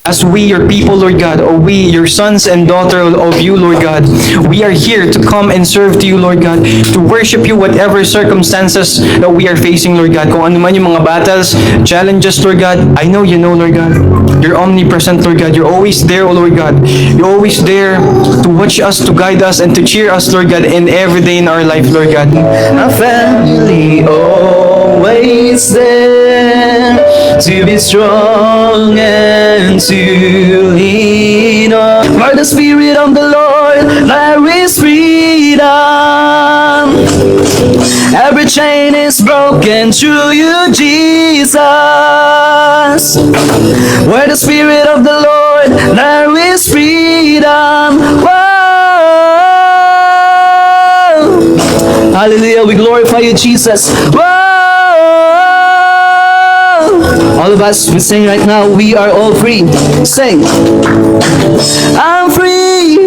as we, your people, Lord God, or we, your sons and daughters of you, Lord God, we are here to come and serve to you, Lord God, to worship you whatever circumstances that we are facing, Lord God. Kung ano man yung mga battles, challenges, Lord God, I know you know, Lord God. You're omnipresent, Lord God. You're always there, oh Lord God. You're always there to watch us, to guide us, and to cheer us, Lord God, in every day in our life, Lord God. A family always there to be strong and to lean on. For the Spirit of the Lord, there is freedom. Every chain is broken through you, Jesus. Where the Spirit of the Lord, there is freedom. Whoa. Hallelujah, we glorify you, Jesus. Whoa. All of us, we sing right now, we are all free. Sing. I'm free,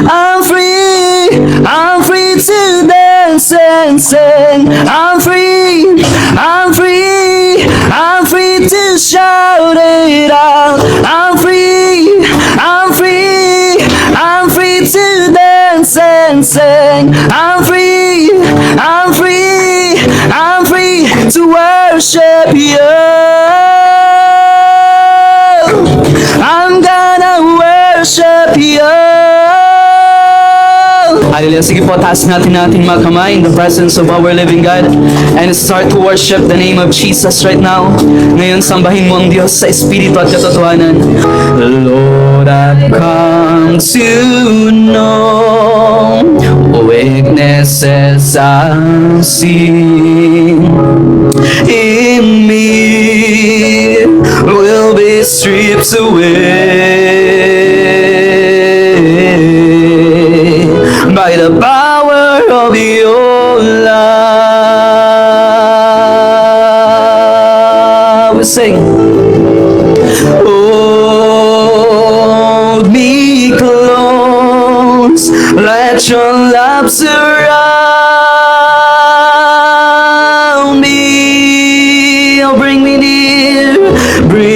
I'm free, I'm free to dance and sing. I'm free, I'm free, I'm free to shout it out. I'm free, I'm free, I'm free to dance and sing. I'm free, I'm free, I'm free to worship you. I'm gonna worship you. Hallelujah. Sige po, taas natin mga kamay in the presence of our living God and start to worship the name of Jesus right now. Ngayon, sambahin mo ang Diyos sa Espiritu at katotohanan. Lord, I've come to know weaknesses I've seen in me will be stripped away by the power of your love. We sing. Hold me close, let your love surround me. Oh, bring me near, bring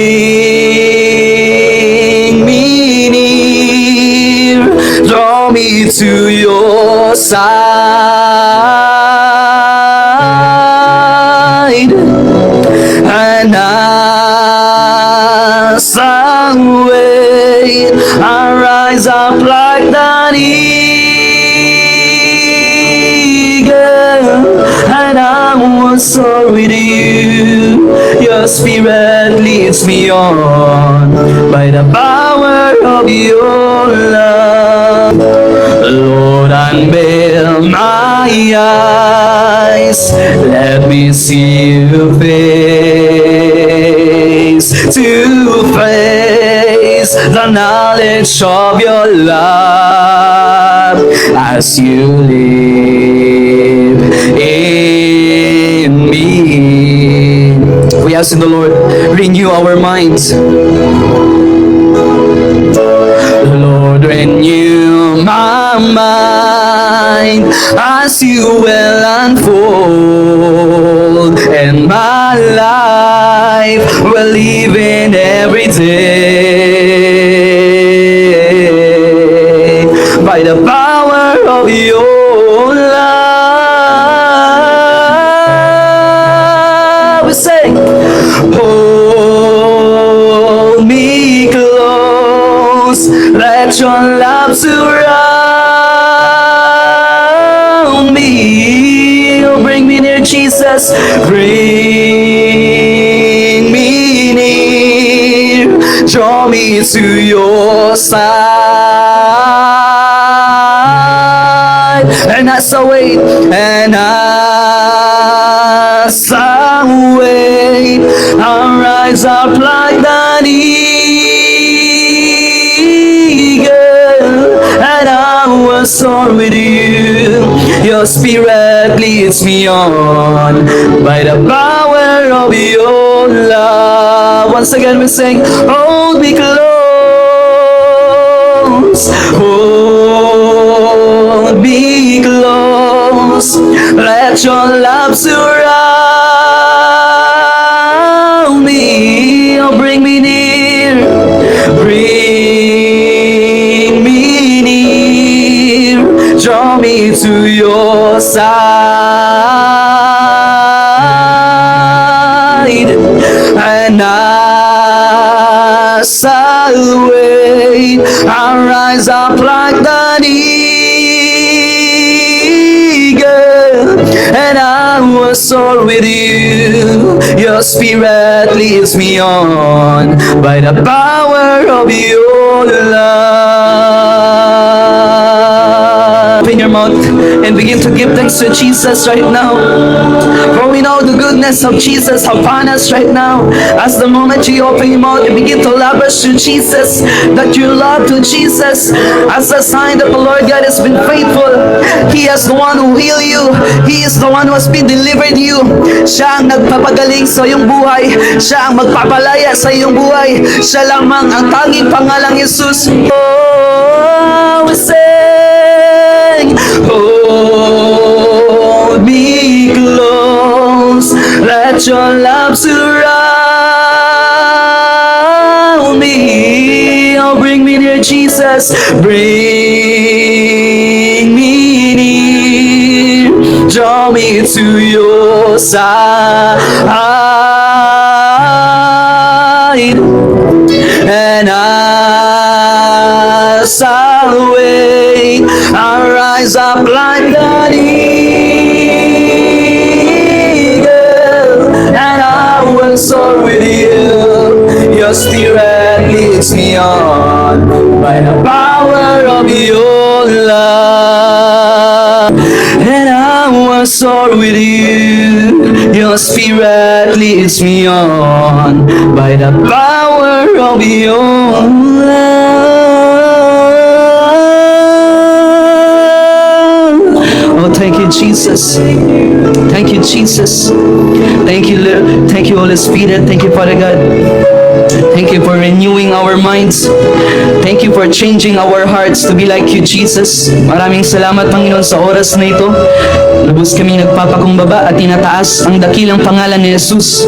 me near, draw me to your side, and as I wait, I rise up like that eagle, and I will soar with you. Your Spirit leads me on by the power of your love. Lord, unveil my eyes, let me see you face to face, the knowledge of your love as you live in me. We ask in the Lord, renew our minds. Lord, renew my mind as you will unfold in my life. We're living every day by the power of your love. We sing, hold me close, let your love surround me. Oh, bring me near, Jesus. Bring me near, draw me to your side. And as I wait, and as I wait, I'll rise up like that eagle, and I will soar with you. Your Spirit leads me on by the power of your love. Once again we sing, hold me close, hold me close, let your love surround me. Oh, bring me near, bring me to your side, and as I wait, I'll rise up like the eagle, and I will soar with you. Your spirit leads me on by the power of your love. Open your mouth and begin to give thanks to Jesus right now. For we know the goodness of Jesus upon us right now. As the moment you open your mouth and begin to lavish to Jesus, that you love to Jesus, as a sign that the Lord God has been faithful. He is the one who healed you. He is the one who has been delivered you. Siya ang nagpapagaling sa iyong buhay. Siya ang magpapalaya sa iyong buhay. Siya lamang ang tanging pangalang Jesus. Oh, we sing, hold me close, let your love surround me. Oh, bring me near, Jesus, bring me near, draw me to your side, and as I wait, I rise up like an eagle, and I will soar with you. Your spirit leads me on by the power of your love, and I will soar with you. Your spirit leads me on by the power of your love. Oh, thank you, Jesus. Thank you, Jesus. Thank you, Holy Spirit. Thank you, Father God. Thank you for renewing our minds. Thank you for changing our hearts to be like you, Jesus. Maraming salamat, Panginoon, sa oras na ito. Lubos kami nagpapakumbaba at tinataas ang dakilang pangalan ni Jesus.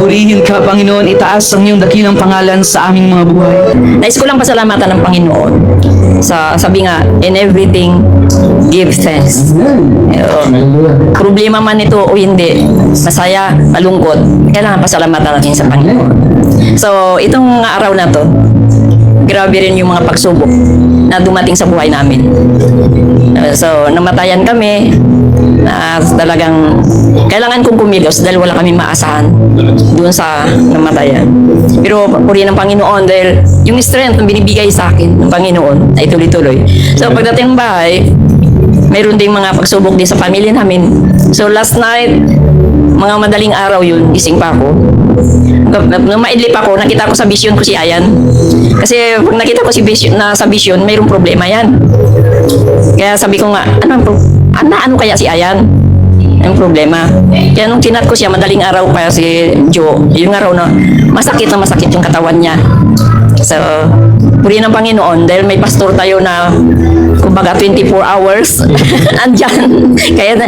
Purihin ka, Panginoon, itaas ang iyong dakilang pangalan sa aming mga buhay. Nais ko lang pasalamatan ng Panginoon. Sabi nga, in everything, give thanks. Problema man ito o hindi, masaya, malungkot, kailangan pasalamatan natin sa Panginoon. So, itong araw na to, grabe rin yung mga pagsubok na dumating sa buhay namin. So, namatayan kami na talagang kailangan kong kumilos dahil wala kami maasahan doon sa namatayan. Pero purihin ng Panginoon dahil yung strength na binibigay sa akin ng Panginoon ay tuloy-tuloy. So, pagdating ng bahay, mayroon ding mga pagsubok din sa pamilya namin. So, last night, mga madaling araw yun, gising pa ako. Nung maidlip ako, nakita ko sa vision ko si Ayan. Kasi pag nakita ko sa vision, mayroong problema yan. Kaya sabi ko nga, ano kaya si Ayan? Ang problema. Kaya nung tinat ko siya, madaling araw pa si Joe, yung araw na masakit yung katawan niya. So, purihin ng Panginoon dahil may pastor tayo na kumbaga 24 hours andyan. Kaya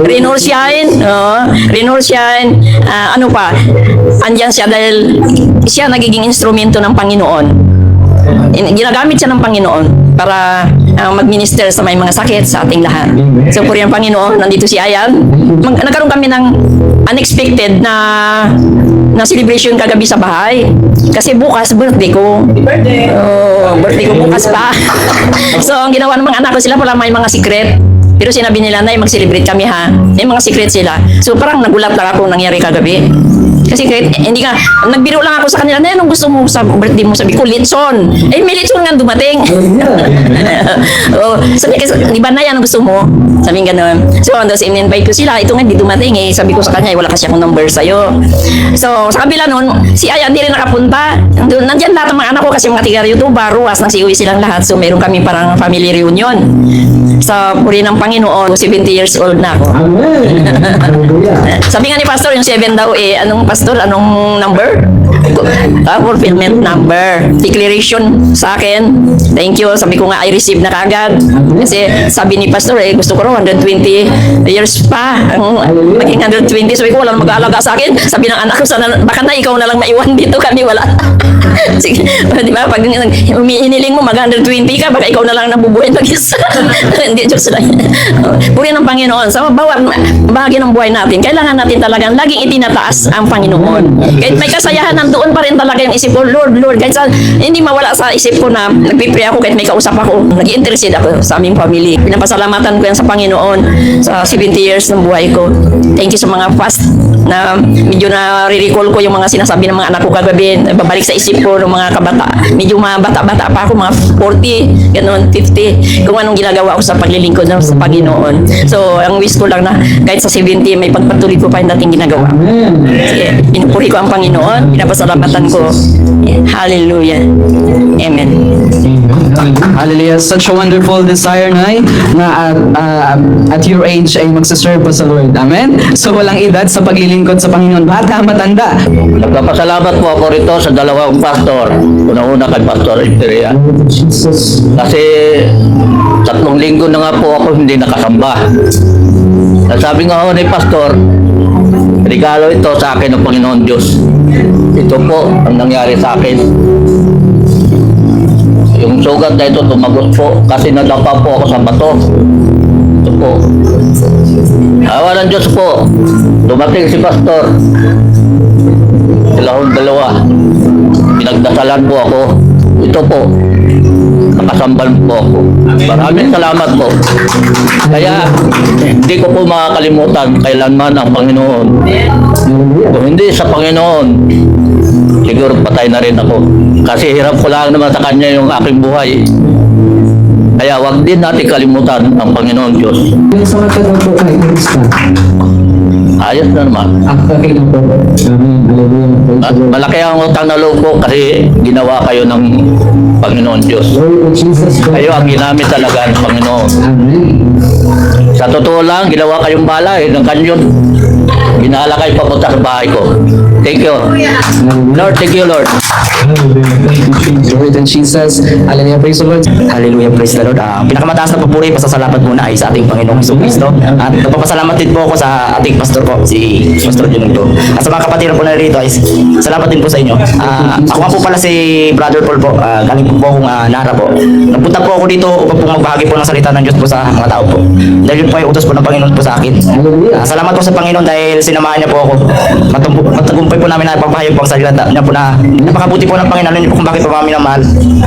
renor siya ano pa, andyan siya dahil siya nagiging instrumento ng Panginoon. Ginagamit siya ng Panginoon para mag-minister sa may mga sakit sa ating lahat. So, purihin ng Panginoon, nandito si Ayan. Nagkaroon kami ng unexpected na celebration kagabi sa bahay. Kasi bukas, birthday ko. Birthday ko bukas pa. So, ang ginawa ng mga anak ko, sila pala may mga secret. Pero sinabi nila, Nay, mag-celebrate kami ha. May mga secret sila. So, parang nagulat lang ako nangyari kagabi. Kasi kahit, hindi nga, nagbiro lang ako sa kanila, Nay, anong gusto mo sa birthday mo? Sabi ko, litson. May litson nga dumating. Sabi ko, di ba, Nay, anong gusto mo? Sabi nga gano'n. So, in-invite ko sila. Ito nga, di dumating eh. Sabi ko sa kanya, wala kasi akong number sa'yo. So, sa kabila nun, si Aya, hindi rin nakapunta. Nandyan lahat ng mga anak ko kasi mga tiga-YouTuber, ruwas, nagsiuwi silang lahat. So, meron kami parang family reunion. Sa puri ng Panginoon, 70 years old na ako. Sabi nga ni Pastor, yung 7 daw eh, anong Pastor, anong number? fulfillment number. Declaration sa akin. Thank you. Sabi ko nga, I receive na kagad. Kasi sabi ni Pastor, gusto ko raw 120 years pa. Maging 120. Sabi ko, walang mag-aalaga sa akin. Sabi ng anak ko, sana, baka na ikaw na lang maiwan dito, kami wala. Sige, di ba? Pag hiniling mo, mag-120 ka, baka ikaw na lang nabubuhay mag-isa. Hindi, Diyos lang. Puri ng Panginoon. Sa bawat bahagi ng buhay natin, kailangan natin talagang laging itinataas ang Panginoon. Kahit may kasayahan, nandoon pa rin talaga yung isip ko, Lord, kahit sa, hindi mawala sa isip ko na nagpipray ako kahit may kausap ako, nag-interested ako sa aming family. Pinapasalamatan ko yan sa Panginoon sa 70 years ng buhay ko. Thank you sa mga fast na medyo na-recall ko yung mga sinasabi ng mga anak ko kagabi, babalik sa isip ko ng mga kabata. Medyo mga bata-bata pa ako, mga 40, gano'n, 50, kung anong ginagawa ko sa paglilingkod ng sa Panginoon. So, ang wish ko lang na kahit sa 70, may pagpatuloy ko pa yung dating ginagawa. Sige, pinupuri ko ang Panginoon, pinapasalamatan ko. Hallelujah. Amen. Hallelujah. Such a wonderful desire, Nay, na at your age ay magsaserve pa sa Lord. Amen? So, walang edad sa paglilingkod sa Panginoon. Bata, matanda. Nagpapasalamat po ako rito sa dalawang pastor. Una-una kay Pastor Esteria. Kasi 3 linggo na nga po ako hindi nakasamba. Sabi nga ako ni Pastor, regalo ito sa akin ng Panginoon Diyos. Ito po ang nangyari sa akin. Yung sugat na ito tumagos po kasi nadapa po ako sa bato. Ito po. Awa ng Diyos po. Dumating si Pastor. Silahong dalawa. Pinagdasalan po ako. Ito po. Nakasambal po ako. Maraming salamat po. Kaya hindi ko po makakalimutan kailanman ang Panginoon. Kung hindi sa Panginoon, siguro patay na rin ako. Kasi hirap ko lang naman sa Kanya yung aking buhay. Kaya wag din natin kalimutan ang Panginoon Diyos. Sa matanda po kay Krista. Ayos na naman. Okay lang po. Amen. Hallelujah. At malaki ang utang na loob ko kasi ginawa kayo ng Panginoon Diyos. Glory to Jesus Christ. Kayo ang ginamit talaga ng Panginoon. Amen. Sa totoo lang, ginawa kayong balay ng kanyon. Ginala kayo papunta sa bahay ko. Thank you. Lord, thank you, Lord. Glory to Jesus. Hallelujah. Praise the Lord. Hallelujah, praise the Lord. Pinakamataas na papuri, pasasalamat muna ay sa ating Panginoong Jesucristo. At nagpapasalamat din po ako sa ating pastor ko, si Pastor Junito. At sa mga kapatid po na rito, ay salamat din po sa inyo. Ako nga po pala si Brother Paul po. Galing po akong Nara po. Nagpunta po ako dito upang po magbahagi po ng salita ng Diyos po sa mga tao po. Dahil yun po ay utos po ng Panginoon po sa akin. Salamat po sa Panginoon dahil sinamahan niya po ako. Matagumpay po namin na ipapahayag po ang salita niya po na napakabuti po ng Panginoon niyo po kung bakit po kami minamahal.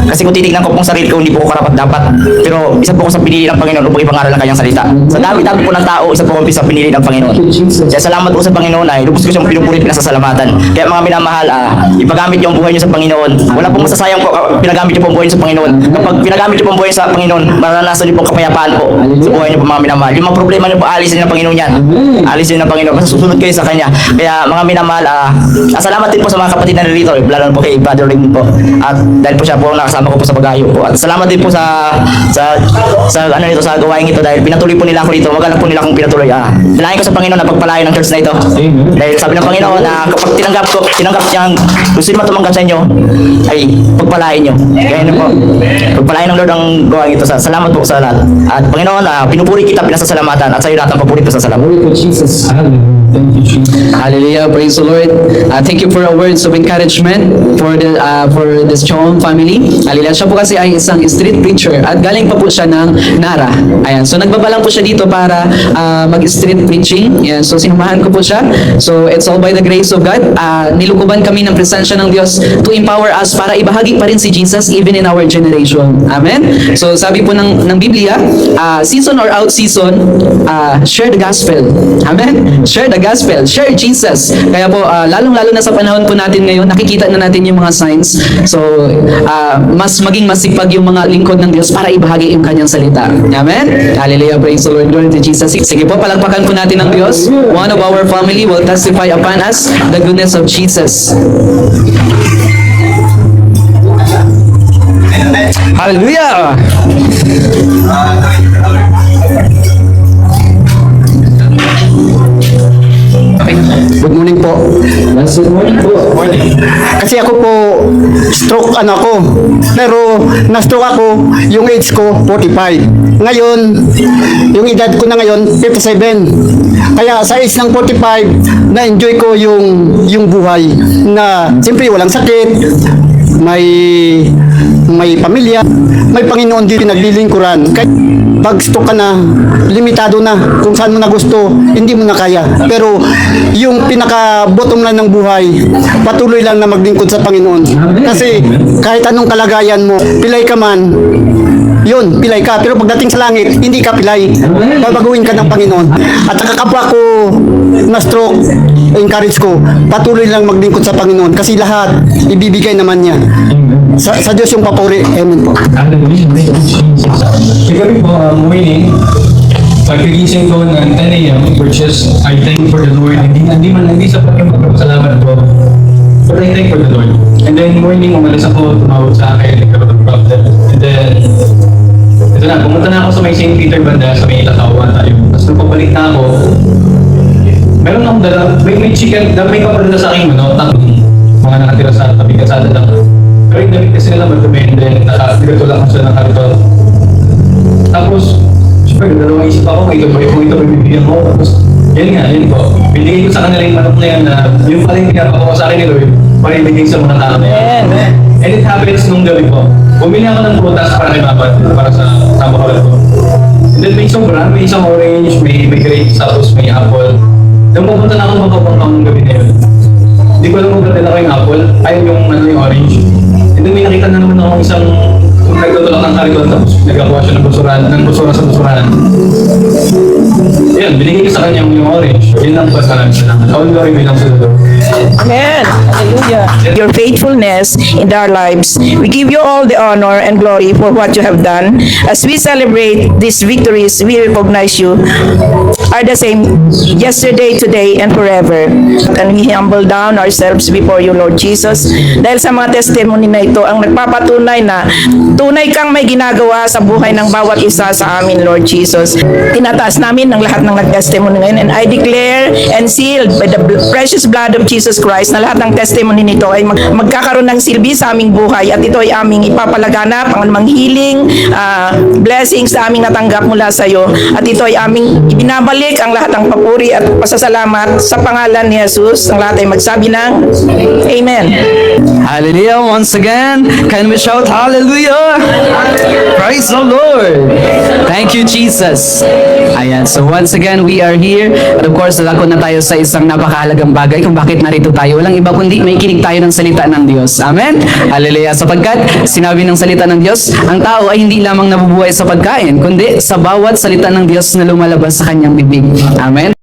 Kasi kung titignan ko pong sarili ko, hindi po ako karapat-dapat. Pero isa po ako sa pinili ng Panginoon upang ipangaral ang kanyang salita. Sa dami-dami po ng tao, isa po ako sa pinili ng Panginoon. Kaya salamat po sa Panginoon ay lubos ko siyang pinupuri, pinasasalamatan. Kaya mga minamahal, ipagamit niyo ang buhay niyo sa Panginoon. Wala pong masasayang po, pinagamit niyo po ang buhay niyo sa Panginoon. Kapag pinagamit niyo po ang buhay sa Panginoon, maranasan niyo po ang kapayapaan po sa buhay niyo po mga minamahal. Yung mga problema niyo po, alisin ng Panginoon yan. Alisin ng Panginoon. Kasi susunod kayo sa Kanya. Kaya mga minamahal, salamat din po sa mga kapatid na nilito. Lalo po kay Brother Ring po. At dahil po siya po nakasama ko po sa pag-ayo po. At salamat din po sa ano nito, sa gawain ito dahil pinatuloy po nila ako dito. Wag lang po nila akong pinatuloy. Dalayan ko sa Panginoon na pagpalain ng church na ito. Dahil sabi ng Panginoon na kapag tinanggap niyang gusto niyo tumanggap sa inyo, ay pagpalain niyo. Kaya yun po. Pagpalain ng Lord ang gawain ito. Salamat po sa lahat. At Panginoon, pinupuri kita, pinasasalamatan. At sa iyo lahat ang papuri, pinasasalamat. Glory to Jesus. Hallelujah. Praise the Lord. Thank you for your words of encouragement for this Chong family. Hallelujah. Siya po kasi ay isang street preacher at galing pa po siya ng Nara. Ayan. So nagbabalang po siya dito para mag-street preaching. Ayan. So sinamahan ko po siya. So it's all by the grace of God. Nilukuban kami ng presensya ng Diyos to empower us para ibahagi pa rin si Jesus even in our generation. Amen. So sabi po ng Biblia, season or out season, share the gospel. Amen. Share the gospel. Share Jesus. Kaya po, lalong-lalo na sa panahon po natin ngayon, nakikita na natin yung mga signs. So, mas maging masipag yung mga lingkod ng Diyos para ibahagi yung kanyang salita. Amen? Hallelujah. Praise the Lord. Glory to Jesus. Sige po, palagpakan po natin ng Diyos. One of our family will testify upon us the goodness of Jesus. Hallelujah! Good morning po. Good morning po. Morning. Kasi ako po, stroke ako. Pero na-stroke ako, yung age ko, 45. Ngayon, yung edad ko na ngayon, 57. Kaya sa age ng 45, na-enjoy ko yung buhay. Na, siyempre, walang sakit, may pamilya, may Panginoon din naglilingkuran. Kaya pag stroke ka na, limitado na. Kung saan mo na gusto, hindi mo na kaya. Pero yung pinaka-bottom line ng buhay, patuloy lang na maglingkod sa Panginoon. Kasi kahit anong kalagayan mo, pilay ka man, yun, pilay ka. Pero pagdating sa langit, hindi ka pilay. Babaguhin ka ng Panginoon. At saka kapwa ko na stroke, encourage ko, patuloy lang maglingkod sa Panginoon. Kasi lahat, ibibigay naman niya. Sa Diyos yung papuri. Amen po. Kagabi po, morning, pagkagising ko ng 10 a.m., which is, I thank for the Lord. Hindi sapat yung magpapasalamat ko. But I thank for the Lord. And then morning, umalis ako, tumawag sa akin, nagkaroon ng problem. And then, ito na, pumunta na ako sa may St. Peter banda, sa may Latawa tayo. Tapos nung pabalik na ako, meron akong dala, may chicken, may kapadala sa akin, tatlong mga nakatira sa tabi kasada lang. Pero yung damit kasi nila madumi, and then nakatulak ko sila ng karton. Tapos, syempre, dalawang isip ako, ito may bibigyan mo. Tapos, yun po. Binigay ko sa kanila yung manok na yan na yung pala yung pinapako sa akin ni Lord, para ibigay sa mga tao na yan. And it happens nung gabi po. Bumili ako ng prutas para kay Mama, para sa bawal ko. And then may sobra, may isang orange, may grapes, tapos may apple. Nung pupunta na ako magpapangkang ng gabi na yun. Hindi ko alam kung dala ko yung apple, ay yung orange. And then may nakita na naman ako isang nagtutulak ng karton, tapos nagawa siya ng basura sa basurahan. Yan, binigay ko sa kanya yung orange. Yun lang po, maraming salamat. All glory may lang sa Lord. Amen. Hallelujah. Your faithfulness in our lives. We give you all the honor and glory for what you have done. As we celebrate these victories, we recognize you are the same yesterday, today, and forever. And we humble down ourselves before you, Lord Jesus. Dahil sa mga testimony na ito, ang nagpapatunay na tunay kang may ginagawa sa buhay ng bawat isa sa amin, Lord Jesus. Tinataas namin ng lahat ng nag-testimony ngayon, and I declare and sealed by the precious blood of Jesus Christ na lahat ng testimony nito ay magkakaroon ng silbi sa aming buhay, at ito ay aming ipapalaganap ang anumang healing, blessings na aming natanggap mula sa iyo, at ito ay aming ibinabalik ang lahat ng papuri at pasasalamat sa pangalan ni Jesus. Ang lahat ay magsabi ng Amen. Hallelujah. Once again, can we shout hallelujah? Praise the Lord. Thank you, Jesus. Ayan. So once again, we are here. At of course, lalako na tayo sa isang napakahalagang bagay kung bakit narito tayo. Walang iba kundi may kinig tayo ng salita ng Diyos. Amen? Hallelujah. Sapagkat sinabi ng salita ng Diyos, ang tao ay hindi lamang nabubuhay sa pagkain, kundi sa bawat salita ng Diyos na lumalabas sa kanyang bibig. Amen?